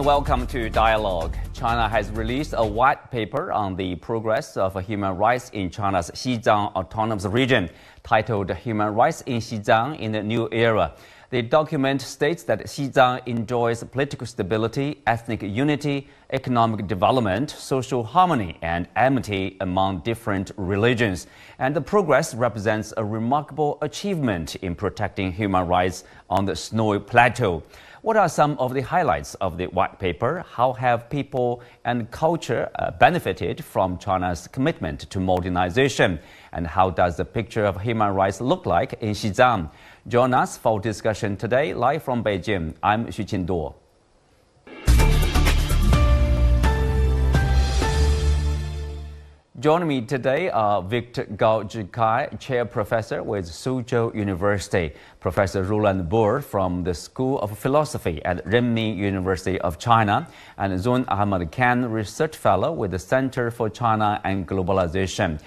welcome to Dialogue. China has released a white paper on the progress of human rights in China's Xizang autonomous region, titled Human Rights in Xizang in the New Era. The document states that Xizang enjoys political stability, ethnic unity, economic development, social harmony, and amity among different religions. And the progress represents a remarkable achievement in protecting human rights on the snowy plateau. What are some of the highlights of the white paper? How have people and culture benefited from China's commitment to modernization? And how does the picture of human rights look like in Xizang? Join us for discussion today, live from Beijing. I'm Xu Qinduo. Joining me today are Victor Gao Zhikai, Chair Professor with Soochow University, Professor Roland Boer from the School of Philosophy at Renmin University of China, and Zoon Ahmed Khan, Research Fellow with the Center for China and Globalization.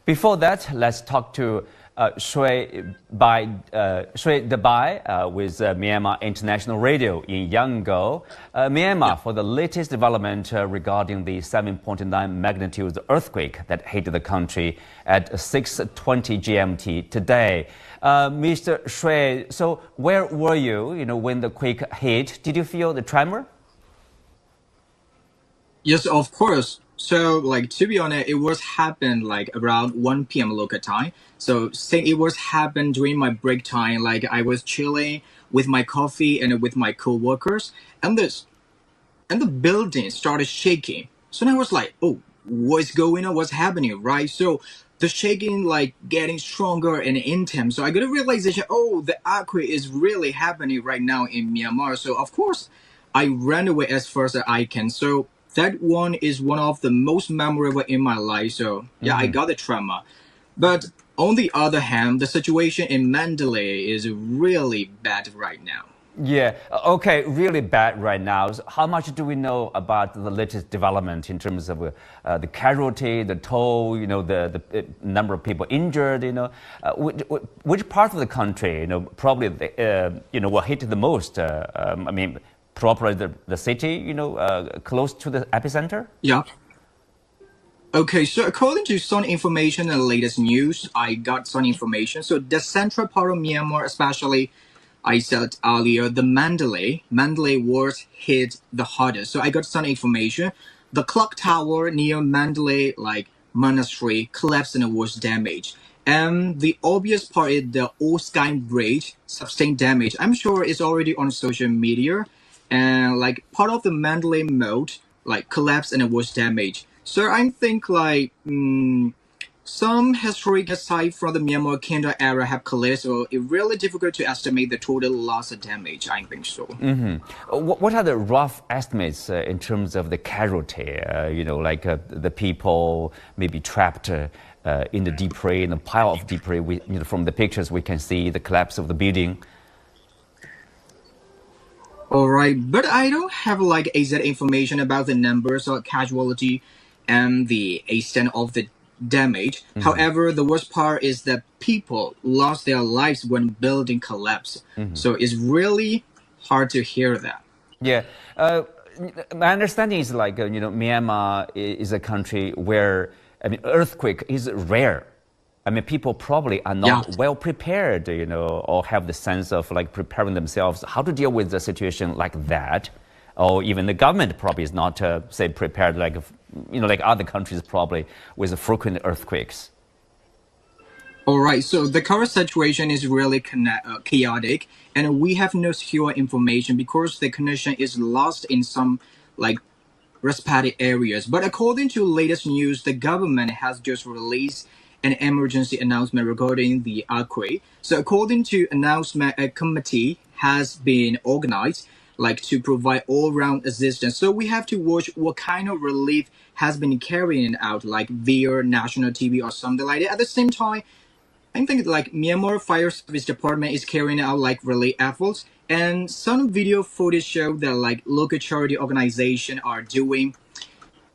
Before that, let's talk to Zwe Thet Paing with Myanmar International Radio in Yangon, Myanmar, for the latest development regarding the 7.9 magnitude earthquake that hit the country at 6:20 GMT today. Mr. Zwe, so where were you, when the quake hit? Did you feel the tremor? Yes, of course. So, to be honest, it was happened around 1 p.m. local time. So, it was happened during my break time. I was chilling with my coffee and with my co-workers, and the building started shaking. So then I was like, oh, what's going on? What's happening, right? So the shaking getting stronger and intense. So I got a realization, oh, the earthquake is really happening right now in Myanmar. So of course, I ran away as fast as I can. So that one is one of the most memorable in my life. So yeah, I got the trauma. But on the other hand, the situation in Mandalay is really bad right now. Yeah, okay, really bad right now. So how much do we know about the latest development in terms of the casualty, the toll, the number of people injured, which part of the country, probably, were hit the most? Probably the city, close to the epicenter? Yeah. Okay, so according to some information and latest news, I got some information. So the central part of Myanmar, especially, I said earlier, the Mandalay was hit the hardest. So I got some information. The clock tower near Mandalay, monastery, collapsed and was damaged. And the obvious part is the Old Sky Bridge sustained damage. I'm sure it's already on social media. And part of the Mandalay moat collapsed and it was damaged. So I think some historic sites from the Myanmar Kingdom era have collapsed, so it's really difficult to estimate the total loss of damage. I think so. What are the rough estimates in terms of the casualty? The people maybe trapped in the debris, in a pile of debris. From the pictures we can see the collapse of the building. All right, but I don't have exact information about the numbers of casualty and the extent of the damage. However, the worst part is that people lost their lives when building collapsed. So it's really hard to hear that. Yeah, my understanding is Myanmar is a country where earthquake is rare. People probably are not well prepared, or have the sense of preparing themselves how to deal with a situation like that. Or even the government probably is not, prepared like other countries probably with frequent earthquakes. All right, so the current situation is really chaotic, and we have no secure information because the connection is lost in some respected areas. But according to latest news, the government has just released an emergency announcement regarding the earthquake. So according to announcement, a committee has been organized to provide all-round assistance. So we have to watch what kind of relief has been carrying out via national TV or something like that. At the same time, I think Myanmar Fire Service Department is carrying out relief efforts, and some video footage show that local charity organizations are doing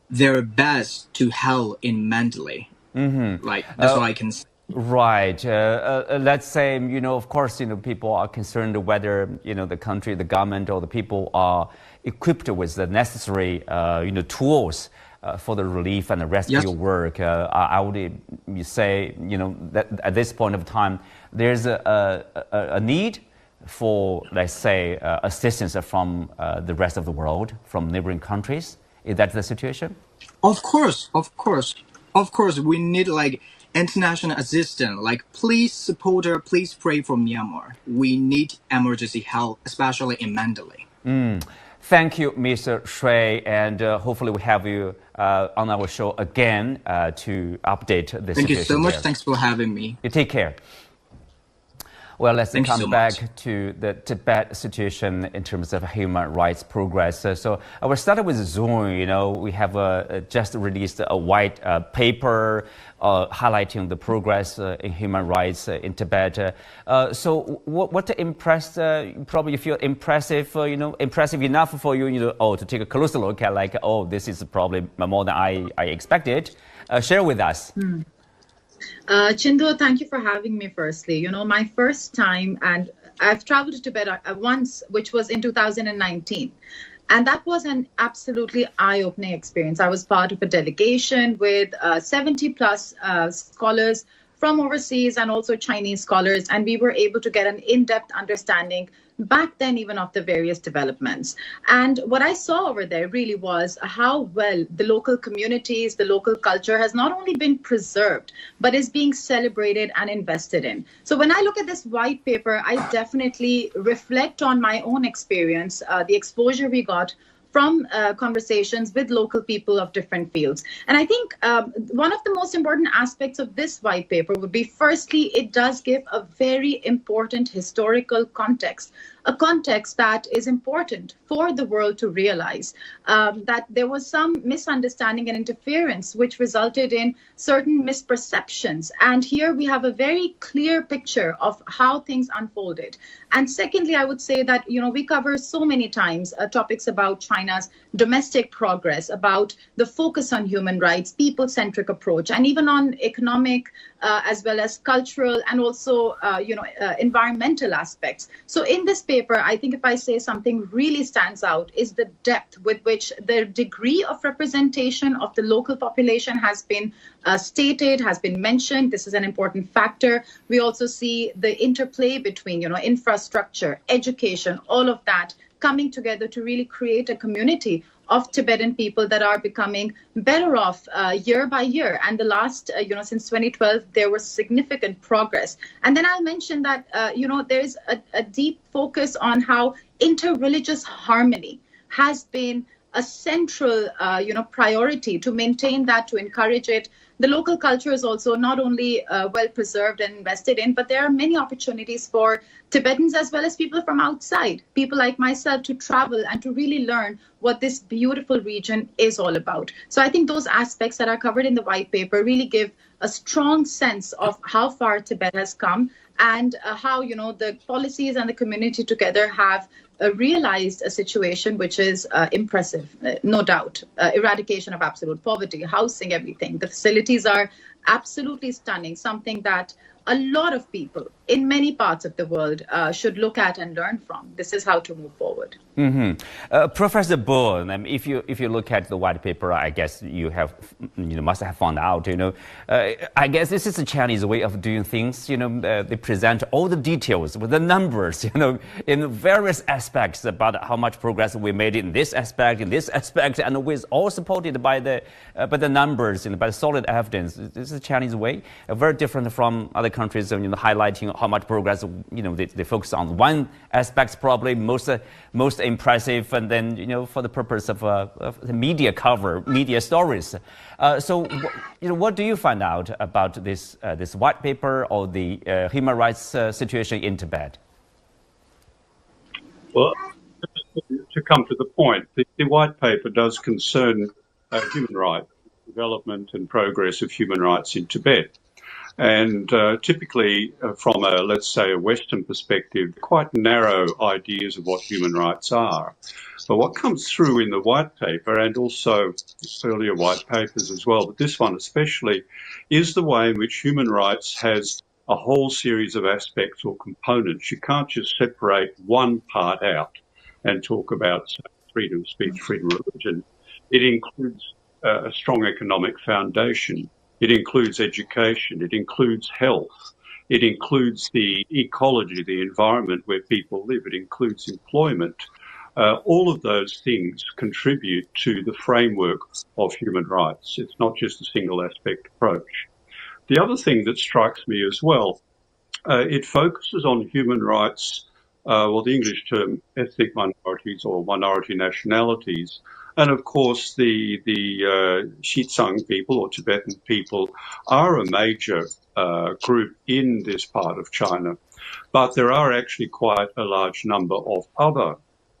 their best to help in Mandalay. That's all I can say. Right. Let's say, of course, people are concerned whether, the country, the government, or the people are equipped with the necessary tools for the relief and the rescue work. I would say that at this point of time there's a need for, let's say, assistance from the rest of the world, from neighboring countries. Is that the situation? Of course, we need like international assistance. Like, please support her, please pray for Myanmar. We need emergency help, especially in Mandalay. Thank you, Mr. Zwe, and hopefully we have you on our show again to update the situation. Thank you so much. There. Thanks for having me. You take care. Well, let's come back to the Tibet situation in terms of human rights progress. So I will start with Zoon. We have just released a white paper highlighting the progress in human rights in Tibet. So what impressed? Probably you feel impressive. Impressive enough for you. To take a closer look at this is probably more than I expected. Share with us. Chindo, thank you for having me firstly. My first time, and I've traveled to Tibet once, which was in 2019. And that was an absolutely eye-opening experience. I was part of a delegation with 70 plus scholars from overseas and also Chinese scholars. And we were able to get an in-depth understanding back then even of the various developments. And what I saw over there really was how well the local communities, the local culture has not only been preserved, but is being celebrated and invested in. So when I look at this white paper, I definitely reflect on my own experience, the exposure we got from conversations with local people of different fields. And I think one of the most important aspects of this white paper would be, firstly, it does give a very important historical context, a context that is important for the world to realize that there was some misunderstanding and interference which resulted in certain misperceptions. And here we have a very clear picture of how things unfolded. And secondly, I would say that, we cover so many times topics about China's domestic progress, about the focus on human rights, people-centric approach, and even on economic as well as cultural and also, environmental aspects. So in this paper, I think if I say something really stands out is the depth with which the degree of representation of the local population has been stated, has been mentioned. This is an important factor. We also see the interplay between, infrastructure, education, all of that coming together to really create a community of Tibetan people that are becoming better off year by year. And the last, since 2012, there was significant progress. And then I'll mention that, there's a deep focus on how interreligious harmony has been a central, priority to maintain that, to encourage it. The local culture is also not only well preserved and invested in, but there are many opportunities for Tibetans as well as people from outside, people like myself, to travel and to really learn what this beautiful region is all about. So I think those aspects that are covered in the white paper really give a strong sense of how far Tibet has come and how, the policies and the community together have realized a situation which is impressive, no doubt. Eradication of absolute poverty, housing, everything. The facilities are absolutely stunning, something that a lot of people in many parts of the world should look at and learn from. This is how to move forward. Professor Boer, if you look at the white paper, I guess you must have found out. I guess this is a Chinese way of doing things. They present all the details with the numbers. In various aspects about how much progress we made in this aspect, and with all supported by the numbers, by the solid evidence. This is a Chinese way, very different from other countries. Highlighting how much progress. They focus on one aspect, probably most impressive, and then for the purpose of the media cover, media stories. So what do you find out about this white paper or the human rights situation in Tibet? Well, to come to the point, the white paper does concern human rights, development and progress of human rights in Tibet. And typically, from let's say, a Western perspective, quite narrow ideas of what human rights are. But what comes through in the white paper, and also earlier white papers as well, but this one especially, is the way in which human rights has a whole series of aspects or components. You can't just separate one part out and talk about freedom of speech, freedom of religion, it includes a strong economic foundation. It includes education. It includes health. It includes the ecology, the environment where people live. It includes employment. All of those things contribute to the framework of human rights. It's not just a single aspect approach. The other thing that strikes me as well, it focuses on human rights, the English term ethnic minorities or minority nationalities. And of course, the Xizang people or Tibetan people are a major group in this part of China. But there are actually quite a large number of other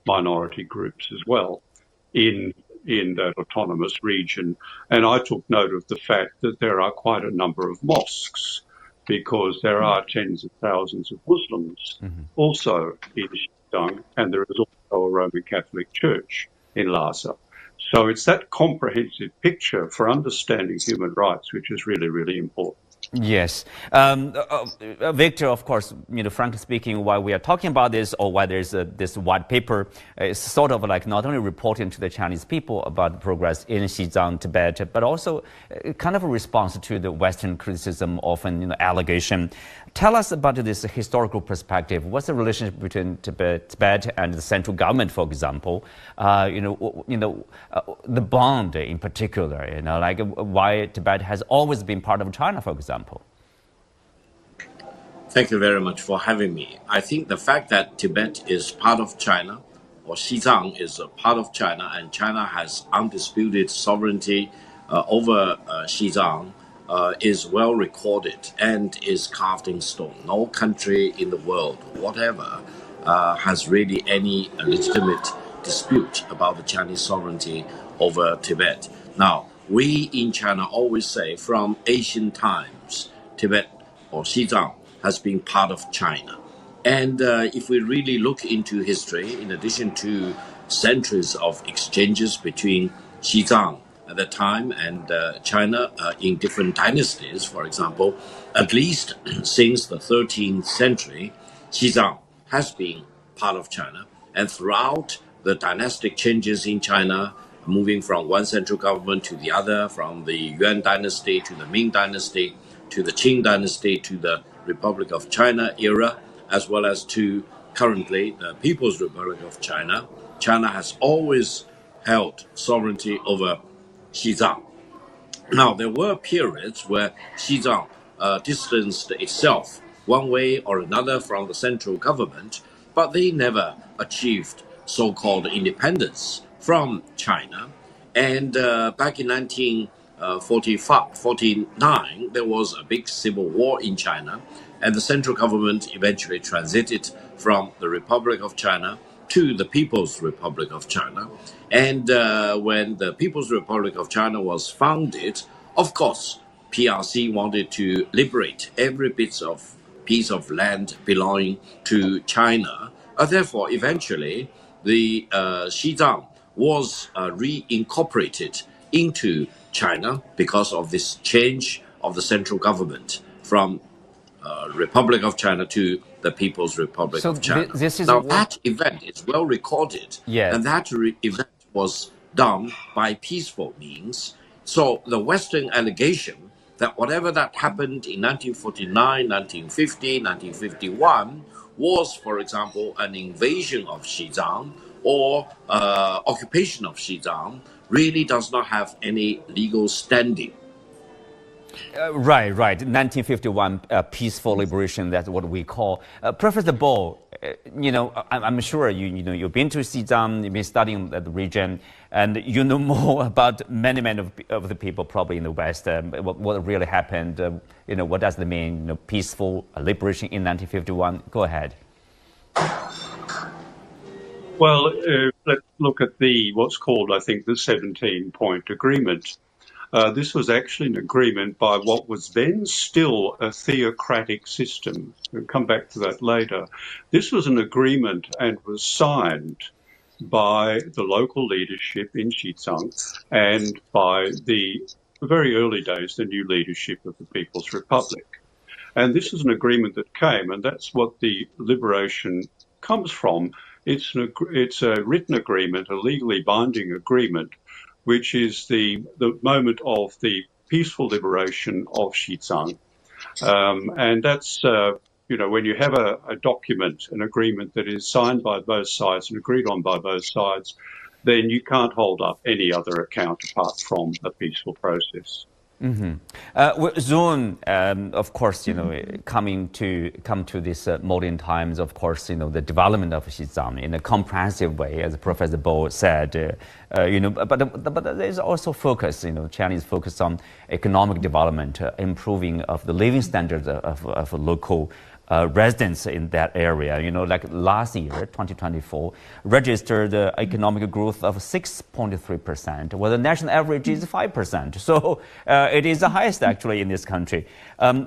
minority groups as well in that autonomous region. And I took note of the fact that there are quite a number of mosques, because there are tens of thousands of Muslims also in Xizang, and there is also a Roman Catholic Church in Lhasa. So it's that comprehensive picture for understanding human rights which is really, really important. Yes. Victor, of course, frankly speaking, why we are talking about this, or why there's this white paper, is sort of like not only reporting to the Chinese people about the progress in Xizang, Tibet, but also kind of a response to the Western criticism, often allegation. Tell us about this historical perspective. What's the relationship between Tibet and the central government, for example? The bond in particular. Like why Tibet has always been part of China, for example. Thank you very much for having me. I think the fact that Tibet is part of China, or Xizang is a part of China, and China has undisputed sovereignty over Xizang is well recorded and is carved in stone. No country in the world, whatever, has really any legitimate dispute about the Chinese sovereignty over Tibet. Now, we in China always say from ancient times, Tibet or Xizang has been part of China. And if we really look into history, in addition to centuries of exchanges between Xizang at the time and China in different dynasties, for example, at least since the 13th century, Xizang has been part of China. And throughout the dynastic changes in China, moving from one central government to the other, from the Yuan dynasty to the Ming dynasty, to the Qing dynasty, to the Republic of China era, as well as to currently the People's Republic of China, China has always held sovereignty over Xizang. Now, there were periods where Xizang distanced itself one way or another from the central government, but they never achieved so-called independence from China. And back in 1949, there was a big civil war in China, and the central government eventually transited from the Republic of China to the People's Republic of China. And when the People's Republic of China was founded, of course, PRC wanted to liberate every piece of land belonging to China. Therefore, eventually, the Xizang was reincorporated into China because of this change of the central government from Republic of China to the People's Republic of China. That event is well recorded, and that event was done by peaceful means. So the Western allegation that whatever that happened in 1949, 1950, 1951 was, for example, an invasion of Xizang or occupation of Xizang really does not have any legal standing. Right. 1951 peaceful liberation, that's what we call. Professor Boer, I'm sure you've been to Xizang, you've been studying the region, and you know more about many of the people probably in the West. What really happened? What does it mean? Peaceful liberation in 1951. Go ahead. Well, let's look at what's called, I think, the 17-point agreement. This was actually an agreement by what was then still a theocratic system. We'll come back to that later. This was an agreement and was signed by the local leadership in Xizang and by the very early days, the new leadership of the People's Republic. And this is an agreement that came, and that's what the liberation comes from, It's a written agreement, a legally binding agreement, which is the moment of the peaceful liberation of Xizang. And that's, when you have a document, an agreement that is signed by both sides and agreed on by both sides, then you can't hold up any other account apart from a peaceful process. Zoon, of course, come to this modern times, of course, the development of Xizang in a comprehensive way, as Professor Boer said, but there's also focus, Chinese focus on economic development, improving of the living standards of local residents in that area. Like last year, 2024, registered economic growth of 6.3%, while the national average is 5%. So it is the highest actually in this country.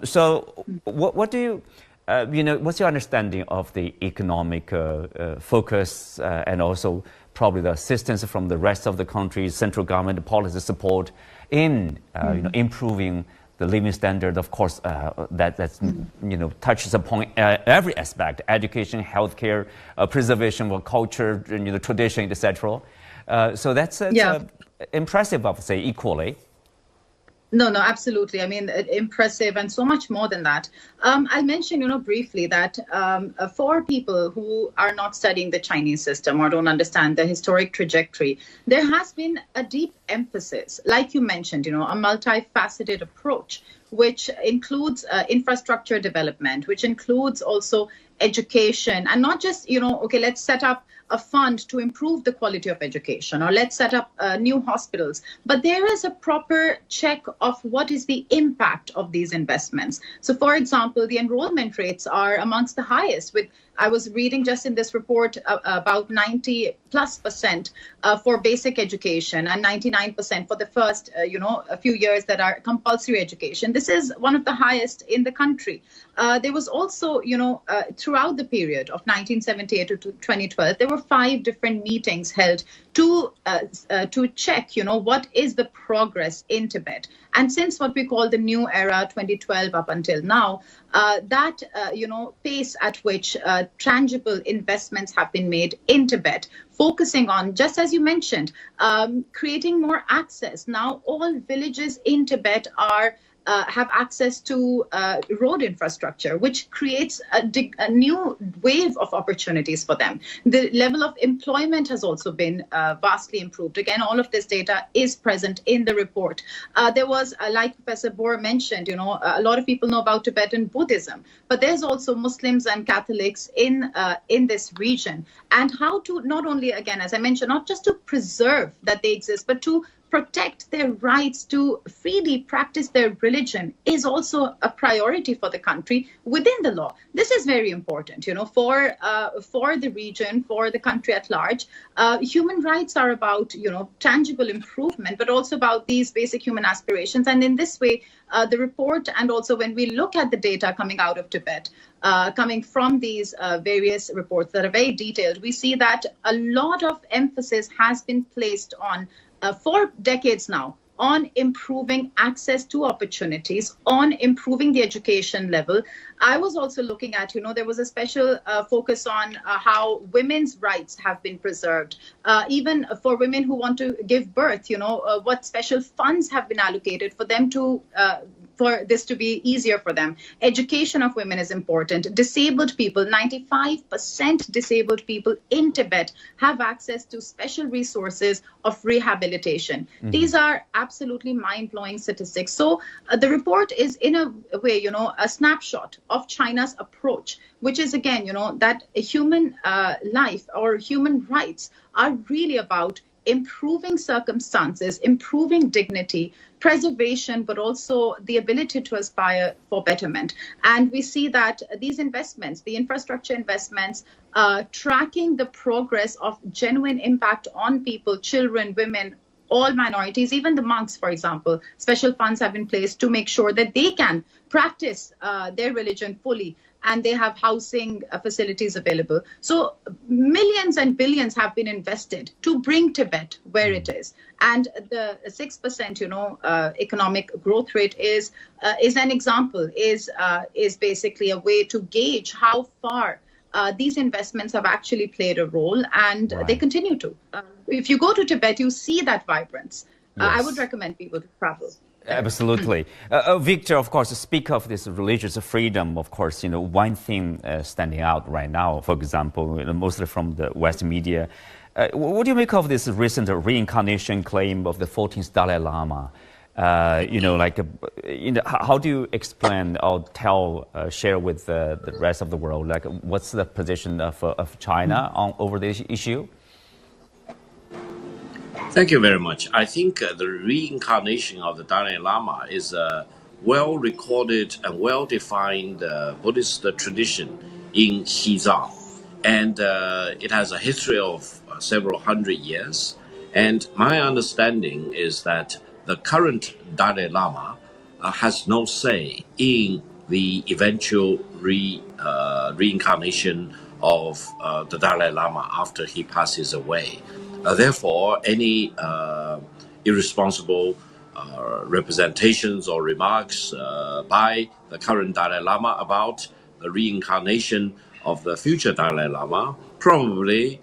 So what do you, what's your understanding of the economic focus and also probably the assistance from the rest of the country, central government policy support in improving the living standard, of course, that's touches upon every aspect: education, healthcare, preservation of culture, tradition, etc. So that's impressive, I would say, equally. No, absolutely. I mean, impressive and so much more than that. I'll mention, briefly that for people who are not studying the Chinese system or don't understand the historic trajectory, there has been a deep emphasis, like you mentioned, a multifaceted approach, which includes infrastructure development, which includes also education, and not just, let's set up a fund to improve the quality of education, or let's set up new hospitals. But there is a proper check of what is the impact of these investments. So, for example, the enrollment rates are amongst the highest. I was reading just in this report about 90+% for basic education and 99% for the first, a few years that are compulsory education. This is one of the highest in the country. There was also, throughout the period of 1978 to 2012, there were 5 different meetings held to check, what is the progress in Tibet. And since what we call the new era, 2012 up until now, that, pace at which tangible investments have been made in Tibet, focusing on, just as you mentioned, creating more access. Now, all villages in Tibet have access to road infrastructure, which creates a new wave of opportunities for them. The level of employment has also been vastly improved. Again, all of this data is present in the report. There was, like Professor Boer mentioned, a lot of people know about Tibetan Buddhism, but there's also Muslims and Catholics in this region. And how to not only, again, as I mentioned, not just to preserve that they exist, but to protect their rights to freely practice their religion is also a priority for the country within the law. This is very important, for the region, for the country at large. Human rights are about, tangible improvement, but also about these basic human aspirations. And in this way, the report, and also when we look at the data coming out of Tibet, coming from these various reports that are very detailed, we see that a lot of emphasis has been placed on for decades now on improving access to opportunities, on improving the education level. I was also looking at, there was a special focus on how women's rights have been preserved, even for women who want to give birth, what special funds have been allocated for them to for this to be easier for them. Education of women is important. Disabled people, 95% disabled people in Tibet have access to special resources of rehabilitation. Mm-hmm. These are absolutely mind-blowing statistics. So the report is in a way, a snapshot of China's approach, which is again, that human life or human rights are really about improving circumstances, improving dignity, preservation, but also the ability to aspire for betterment. And we see that these investments, the infrastructure investments, tracking the progress of genuine impact on people, children, women, all minorities, even the monks, for example, special funds have been placed to make sure that they can practice their religion fully, and they have housing facilities available. So millions and billions have been invested to bring Tibet where it is. And the 6%, economic growth rate is an example, is basically a way to gauge how far these investments have actually played a role, and they continue to. If you go to Tibet, you see that vibrance. I would recommend people to travel. Absolutely. Victor, of course, speak of this religious freedom. Of course, one thing standing out right now, for example, mostly from the West media. What do you make of this recent reincarnation claim of the 14th Dalai Lama? How do you explain or share with the rest of the world? Like, what's the position of China over this issue? Thank you very much. I think the reincarnation of the Dalai Lama is a well-recorded and well-defined Buddhist tradition in Xizang. And it has a history of several hundred years. And my understanding is that the current Dalai Lama has no say in the eventual reincarnation of the Dalai Lama after he passes away. Therefore, any irresponsible representations or remarks by the current Dalai Lama about the reincarnation of the future Dalai Lama probably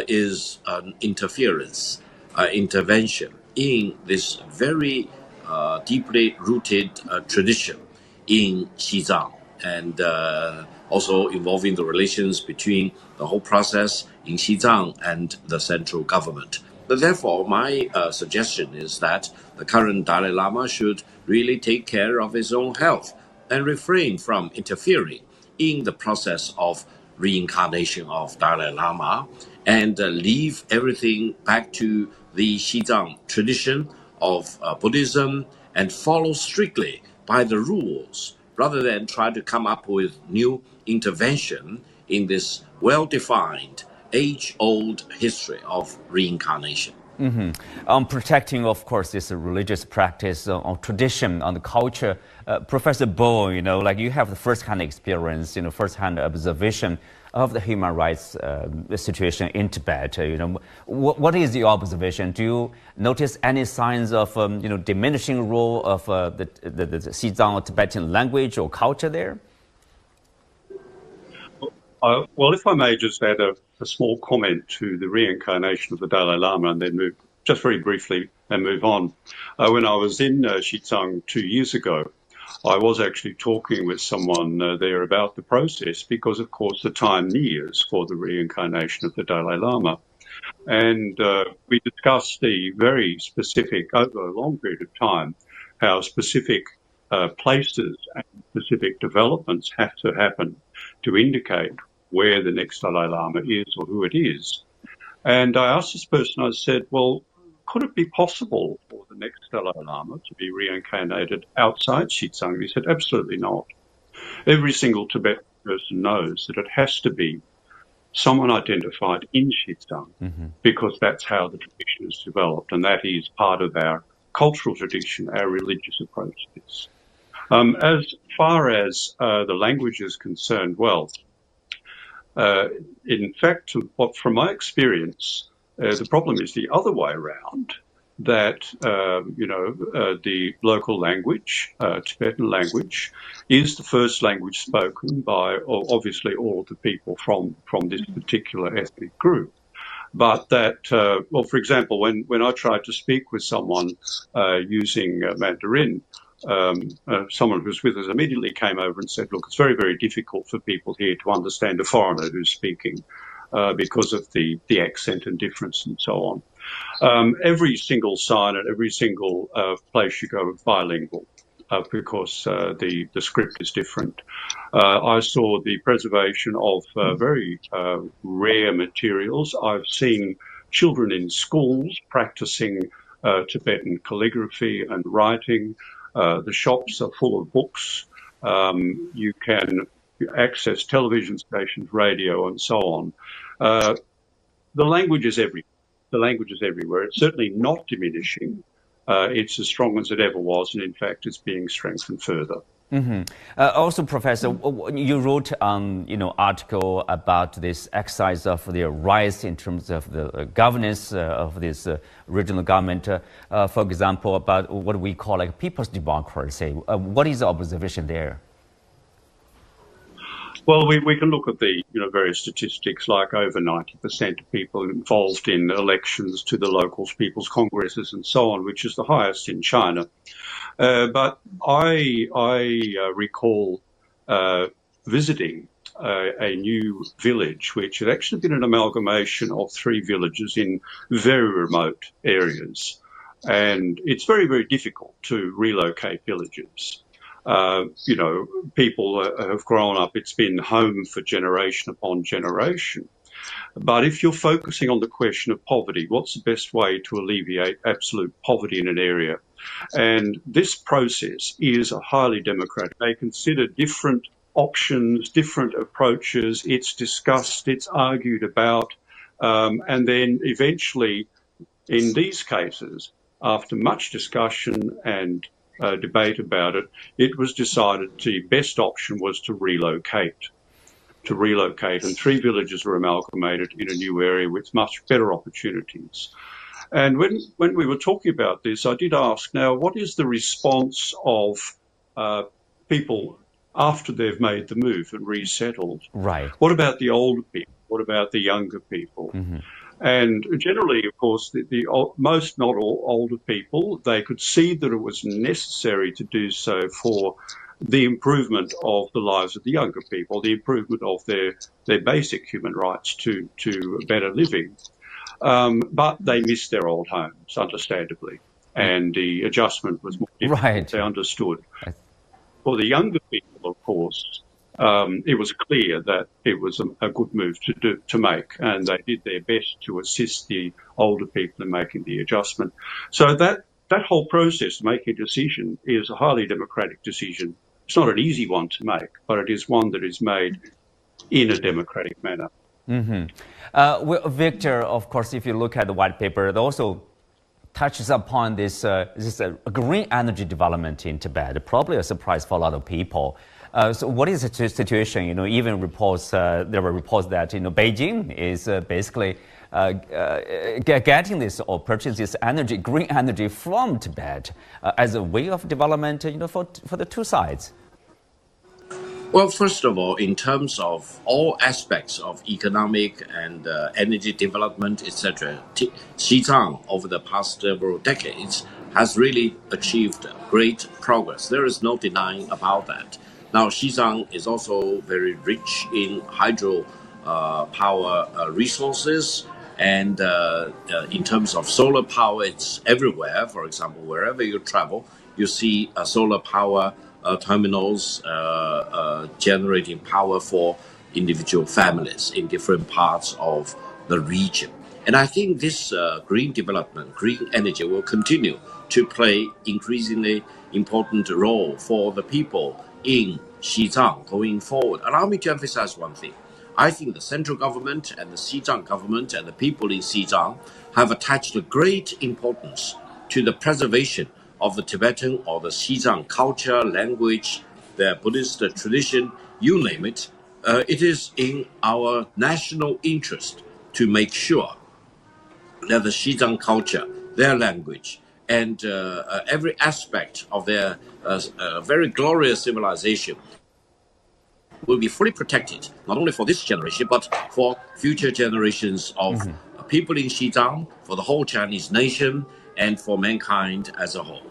is an intervention in this very deeply rooted tradition in Xizang, and also involving the relations between the whole process in Xizang and the central government. But therefore, my suggestion is that the current Dalai Lama should really take care of his own health and refrain from interfering in the process of reincarnation of Dalai Lama, and leave everything back to the Xizang tradition of Buddhism and follow strictly by the rules, rather than try to come up with new intervention in this well-defined, age-old history of reincarnation. Protecting, of course, this religious practice or tradition and culture. Professor Boer, you have the first-hand experience, first-hand observation of the human rights situation in Tibet. What is your observation? Do you notice any signs of diminishing role of the Xizang or Tibetan language or culture there? Well, if I may just add a small comment to the reincarnation of the Dalai Lama and then move just very briefly and move on. When I was in Xizang 2 years ago, I was actually talking with someone there about the process because, of course, the time nears for the reincarnation of the Dalai Lama. And we discussed the very specific, over a long period of time, how specific places and specific developments have to happen to indicate where the next Dalai Lama is or who it is. And I asked this person, I said, well, could it be possible for the next Dalai Lama to be reincarnated outside Xizang? And he said, absolutely not. Every single Tibetan person knows that it has to be someone identified in Xizang, because that's how the tradition is developed, and that is part of our cultural tradition, our religious approach to this. As far as the language is concerned, well, in fact, from my experience, the problem is the other way around, that, the local language, Tibetan language, is the first language spoken by, obviously, all of the people from this particular ethnic group. But that, for example, when I tried to speak with someone using Mandarin, someone who's with us immediately came over and said, look, it's very, very difficult for people here to understand a foreigner who's speaking because of the accent and difference and so on. Every single sign at every single place you go is bilingual because the script is different. I saw the preservation of very rare materials. I've seen children in schools practicing Tibetan calligraphy and writing. The shops are full of books. You can access television stations, radio, and so on. The language is everywhere. The language is everywhere. It's certainly not diminishing. It's as strong as it ever was, and in fact, it's being strengthened further. Also, Professor, you wrote an article about this exercise of the rights in terms of the governance of this regional government. For example, about what we call like people's democracy. What is the observation there? Well, we can look at the various statistics, like over 90% of people involved in elections to the local people's congresses and so on, which is the highest in China. But I recall visiting a new village, which had actually been an amalgamation of 3 villages in very remote areas. And it's very, very difficult to relocate villages. People have grown up, it's been home for generation upon generation. But if you're focusing on the question of poverty, what's the best way to alleviate absolute poverty in an area? And this process is a highly democratic. They consider different options, different approaches. It's discussed, it's argued about, and then eventually, in these cases, after much discussion and debate about it, it was decided the best option was to relocate. And 3 villages were amalgamated in a new area with much better opportunities. And when we were talking about this, I did ask, now, what is the response of people after they've made the move and resettled? Right. What about the older people? What about the younger people? Mm-hmm. And generally, of course, most, not all, older people, they could see that it was necessary to do so for the improvement of the lives of the younger people, the improvement of their basic human rights to better living. But they missed their old homes, understandably, and the adjustment was more difficult. Right. They understood. For the younger people, of course, it was clear that it was a good move to make, and they did their best to assist the older people in making the adjustment. So that whole process, making a decision, is a highly democratic decision. It's not an easy one to make, but it is one that is made in a democratic manner. Mm-hmm. Well, Victor, of course, if you look at the white paper, it also touches upon this green energy development in Tibet, probably a surprise for a lot of people. So what is the situation? Even reports, there were reports that Beijing is basically getting this or purchasing this green energy from Tibet as a way of development, for the 2 sides. Well, first of all, in terms of all aspects of economic and energy development, etc., Xizang over the past several decades has really achieved great progress. There is no denying about that. Now, Xizang is also very rich in hydro power resources, and in terms of solar power, it's everywhere. For example, wherever you travel, you see solar power terminals generating power for individual families in different parts of the region. And I think this green development, green energy will continue to play increasingly important role for the people in Xizang going forward. Allow me to emphasize one thing. I think the central government and the Xizang government and the people in Xizang have attached a great importance to the preservation of the Tibetan or the Xizang culture, language, their Buddhist tradition, you name it. It is in our national interest to make sure that the Xizang culture, their language, and every aspect of their very glorious civilization will be fully protected, not only for this generation, but for future generations of people in Xizang, for the whole Chinese nation, and for mankind as a whole.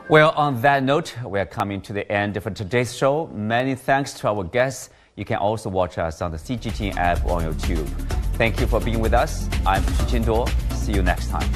Well, on that note, we are coming to the end of today's show. Many thanks to our guests. You can also watch us on the CGTN app on YouTube. Thank you for being with us. I'm Qinduo. See you next time.